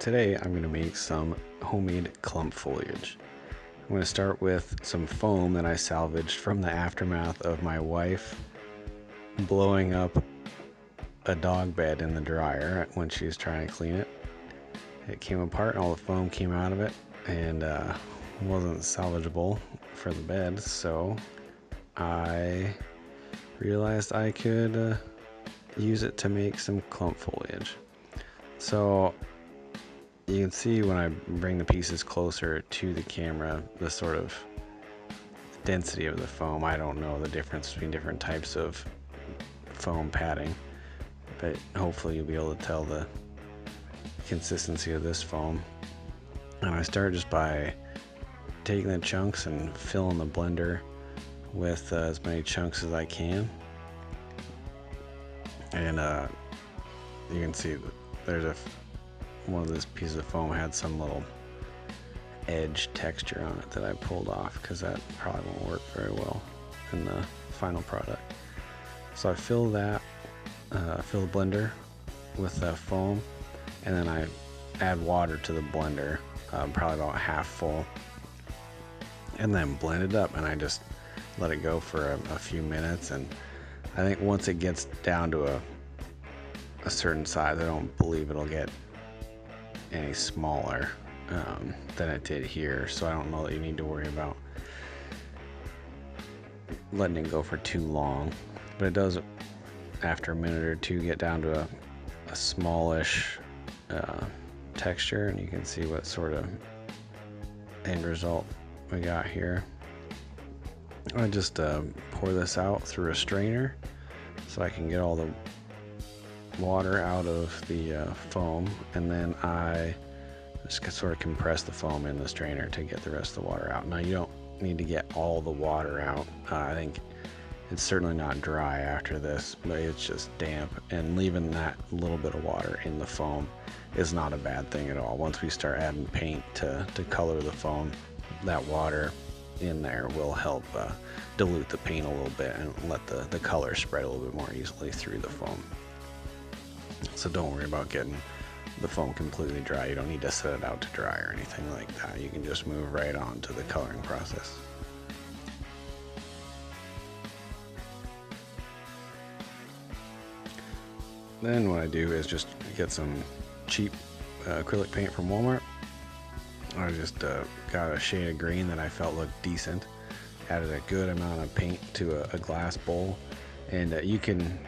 today I'm going to make some homemade clump foliage. I'm going to start with some foam that I salvaged from the aftermath of my wife blowing up a dog bed in the dryer when she was trying to clean it. It came apart and all the foam came out of it and wasn't salvageable for the bed, so I realized I could use it to make some clump foliage. So you can see when I bring the pieces closer to the camera, the sort of density of the foam. I don't know the difference between different types of foam padding, but hopefully you'll be able to tell the consistency of this foam. And I start just by taking the chunks and filling the blender with as many chunks as I can. And you can see there's one of those pieces of foam had some little edge texture on it that I pulled off because that probably won't work very well in the final product. So I fill the blender with the foam, and then I add water to the blender, probably about half full, and then blend it up, and I just let it go for a few minutes. And I think once it gets down to a certain size, I don't believe it'll get any smaller than it did here, so I don't know that you need to worry about letting it go for too long. But it does, after a minute or two, get down to a smallish texture, and you can see what sort of end result we got here. I just pour this out through a strainer so I can get all the water out of the foam, and then I just sort of compress the foam in the strainer to get the rest of the water out. Now you don't need to get all the water out. I think it's certainly not dry after this, but it's just damp, and leaving that little bit of water in the foam is not a bad thing at all. Once we start adding paint to color the foam, that water in there will help dilute the paint a little bit and let the color spread a little bit more easily through the foam. So don't worry about getting the foam completely dry. You don't need to set it out to dry or anything like that. You can just move right on to the coloring process. Then what I do is just get some cheap acrylic paint from Walmart. I just got a shade of green that I felt looked decent. Added a good amount of paint to a glass bowl, and you can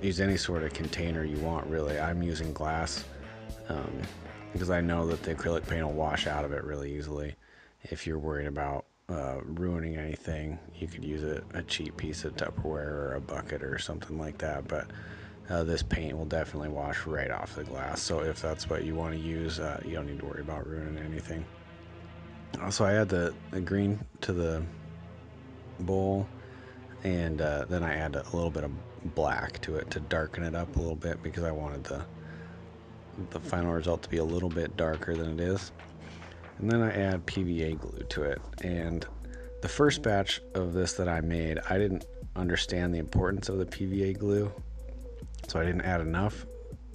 use any sort of container you want, really. I'm using glass because I know that the acrylic paint will wash out of it really easily. If you're worried about ruining anything, you could use a cheap piece of Tupperware or a bucket or something like that, but this paint will definitely wash right off the glass. So if that's what you want to use, you don't need to worry about ruining anything. Also, I add the green to the bowl, and then I add a little bit of black to it to darken it up a little bit, because I wanted the final result to be a little bit darker than it is. And then I add PVA glue to it. And the first batch of this that I made, I didn't understand the importance of the PVA glue, so I didn't add enough.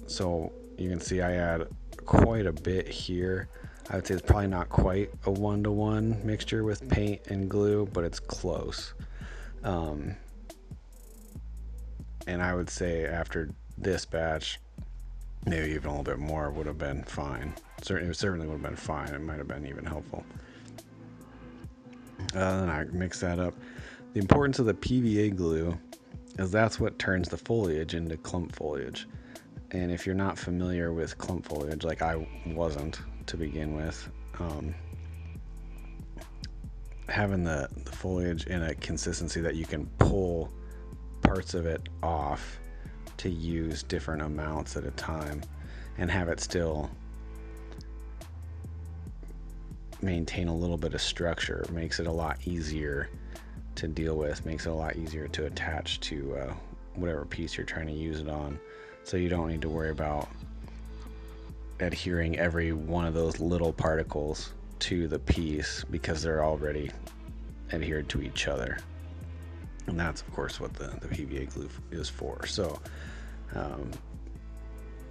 So you can see I add quite a bit here. I would say it's probably not quite a 1-to-1 mixture with paint and glue, but it's close. And I would say after this batch, maybe even a little bit more would have been fine. It certainly would have been fine. It might have been even helpful. Then I mix that up. The importance of the PVA glue is that's what turns the foliage into clump foliage. And if you're not familiar with clump foliage, like I wasn't to begin with, having the foliage in a consistency that you can pull parts of it off to use different amounts at a time and have it still maintain a little bit of structure makes it a lot easier to deal with, makes it a lot easier to attach to whatever piece you're trying to use it on. So you don't need to worry about adhering every one of those little particles to the piece because they're already adhered to each other. And that's of course what the PVA glue is for. So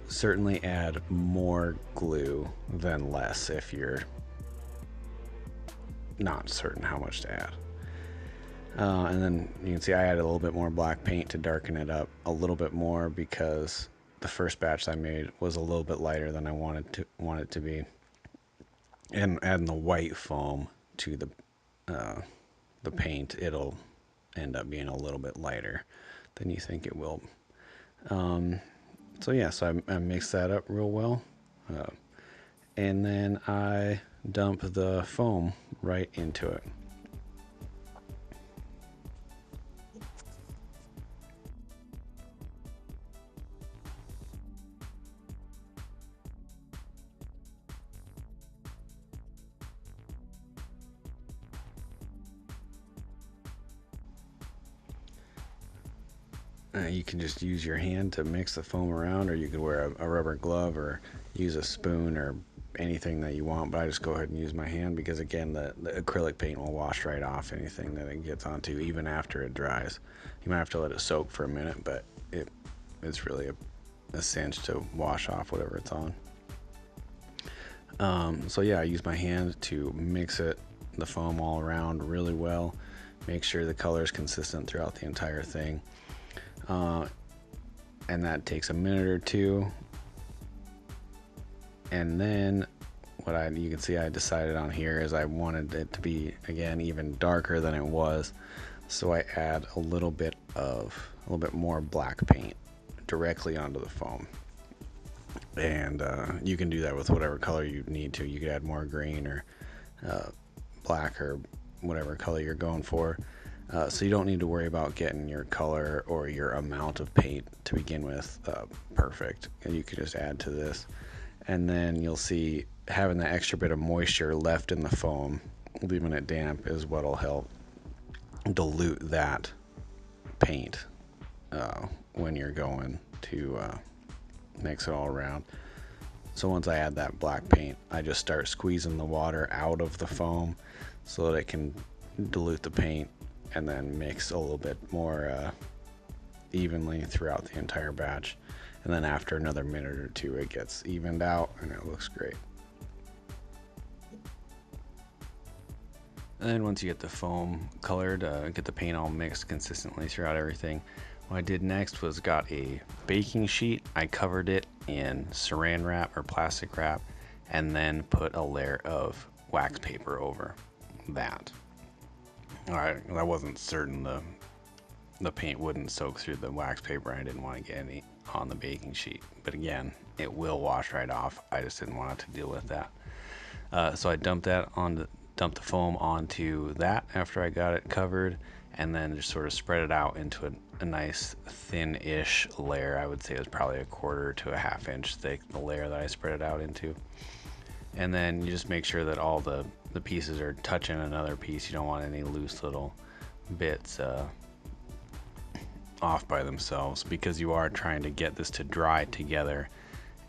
certainly add more glue than less if you're not certain how much to add. And then you can see I added a little bit more black paint to darken it up a little bit more because the first batch I made was a little bit lighter than I want it to be. And adding the white foam to the paint, it'll end up being a little bit lighter than you think it will. So yeah, so I mixed that up real well. And then I dump the foam right into it. You can just use your hand to mix the foam around, or you could wear a rubber glove or use a spoon or anything that you want, but I just go ahead and use my hand because, again, the acrylic paint will wash right off anything that it gets onto, even after it dries. You might have to let it soak for a minute, but it's really a cinch to wash off whatever it's on. So yeah, I use my hand to mix the foam all around really well, make sure the color is consistent throughout the entire thing. And that takes a minute or two. And then you can see I decided on here is I wanted it to be, again, even darker than it was. So I add a little bit more black paint directly onto the foam. And you can do that with whatever color you need to. You could add more green or black or whatever color you're going for. So you don't need to worry about getting your color or your amount of paint to begin with perfect. And you can just add to this. And then you'll see having that extra bit of moisture left in the foam, leaving it damp, is what will help dilute that paint when you're going to mix it all around. So once I add that black paint, I just start squeezing the water out of the foam so that it can dilute the paint and then mix a little bit more evenly throughout the entire batch. And then after another minute or two, it gets evened out and it looks great. And then once you get the foam colored, get the paint all mixed consistently throughout everything, what I did next was got a baking sheet. I covered it in saran wrap or plastic wrap and then put a layer of wax paper over that. I wasn't certain the paint wouldn't soak through the wax paper. I didn't want to get any on the baking sheet, but again, it will wash right off. I just didn't want it to deal with that. So I dumped the foam onto that after I got it covered, and then just sort of spread it out into a nice thin-ish layer. I would say it was probably 1/4 to a 1/2 inch thick, the layer that I spread it out into. And then you just make sure that all the pieces are touching another piece. You don't want any loose little bits off by themselves, because you are trying to get this to dry together,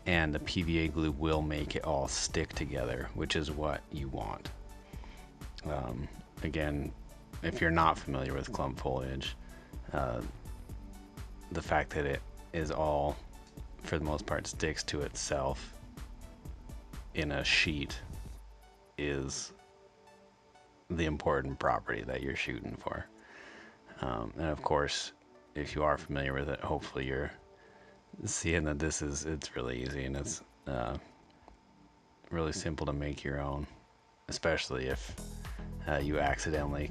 and the PVA glue will make it all stick together, which is what you want. Again, if you're not familiar with clump foliage, the fact that it is all, for the most part, sticks to itself in a sheet is the important property that you're shooting for. And of course, if you are familiar with it, hopefully you're seeing that it's really easy, and it's really simple to make your own, especially if you accidentally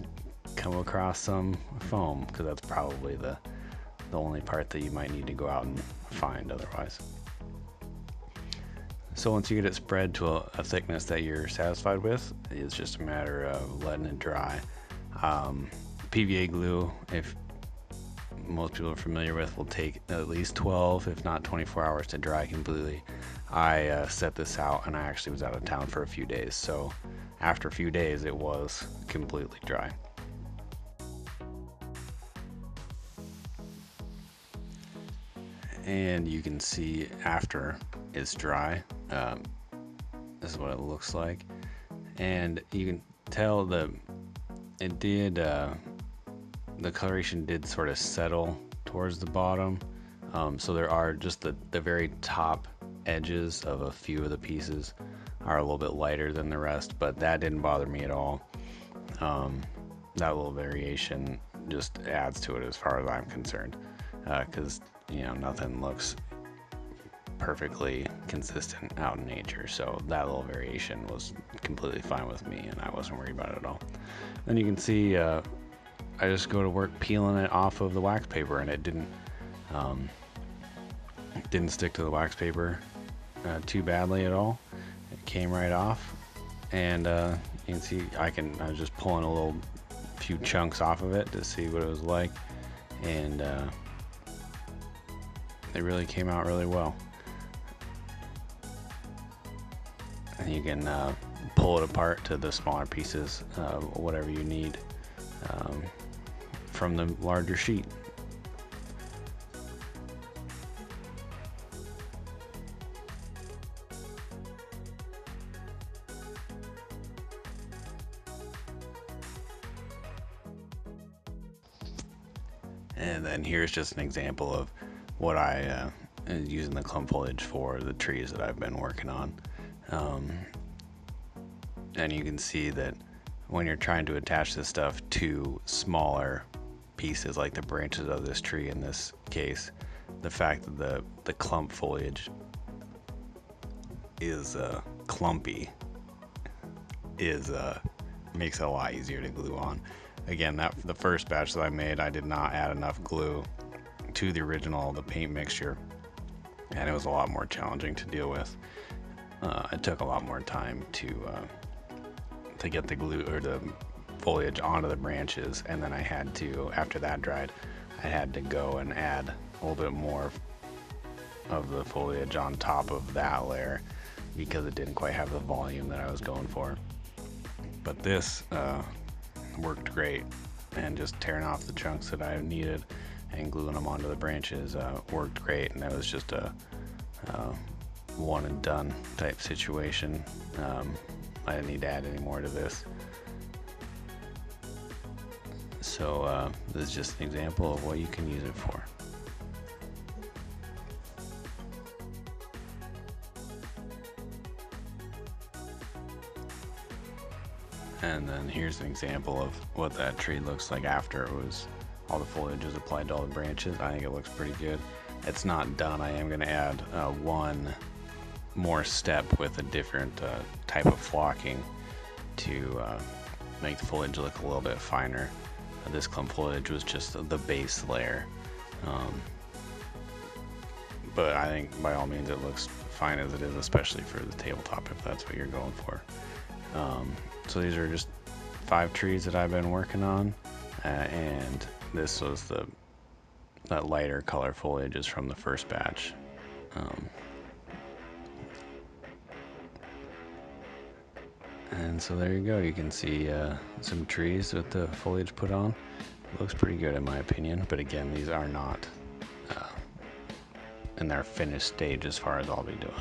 come across some foam, because that's probably the only part that you might need to go out and find otherwise. So once you get it spread to a thickness that you're satisfied with, it's just a matter of letting it dry. PVA glue, if most people are familiar with, will take at least 12, if not 24 hours to dry completely. I set this out, and I actually was out of town for a few days, so after a few days it was completely dry. And you can see after it's dry, this is what it looks like, and you can tell the coloration did sort of settle towards the bottom. So there are just the very top edges of a few of the pieces are a little bit lighter than the rest, but that didn't bother me at all. That little variation just adds to it as far as I'm concerned, because nothing looks perfectly consistent out in nature, so that little variation was completely fine with me, and I wasn't worried about it at all. Then you can see I just go to work peeling it off of the wax paper, and it didn't stick to the wax paper too badly at all. It came right off, and you can see I was just pulling a few chunks off of it to see what it was like, and it really came out really well. And you can pull it apart to the smaller pieces, whatever you need, from the larger sheet. And then here's just an example of what I am using the clump foliage for the trees that I've been working on. And you can see that when you're trying to attach this stuff to smaller pieces, like the branches of this tree in this case, the fact that the clump foliage is clumpy makes it a lot easier to glue on. Again, the first batch that I made, I did not add enough glue to the paint mixture, and it was a lot more challenging to deal with. It took a lot more time to get the glue or the foliage onto the branches, and then I had to, after that dried, I had to go and add a little bit more of the foliage on top of that layer because it didn't quite have the volume that I was going for. But this worked great, and just tearing off the chunks that I needed and gluing them onto the branches worked great, and it was just a one and done type situation. I didn't need to add any more to this. So this is just an example of what you can use it for. And then here's an example of what that tree looks like after it was all the foliage is applied to all the branches. I think it looks pretty good. It's not done. I am going to add one more step with a different type of flocking to make the foliage look a little bit finer. This clump foliage was just the base layer, but I think by all means it looks fine as it is, especially for the tabletop if that's what you're going for. So these are just 5 trees that I've been working on, and this was that lighter color foliage is from the first batch. And so there you go. You can see some trees with the foliage put on. It looks pretty good in my opinion, but again, these are not in their finished stage as far as I'll be doing.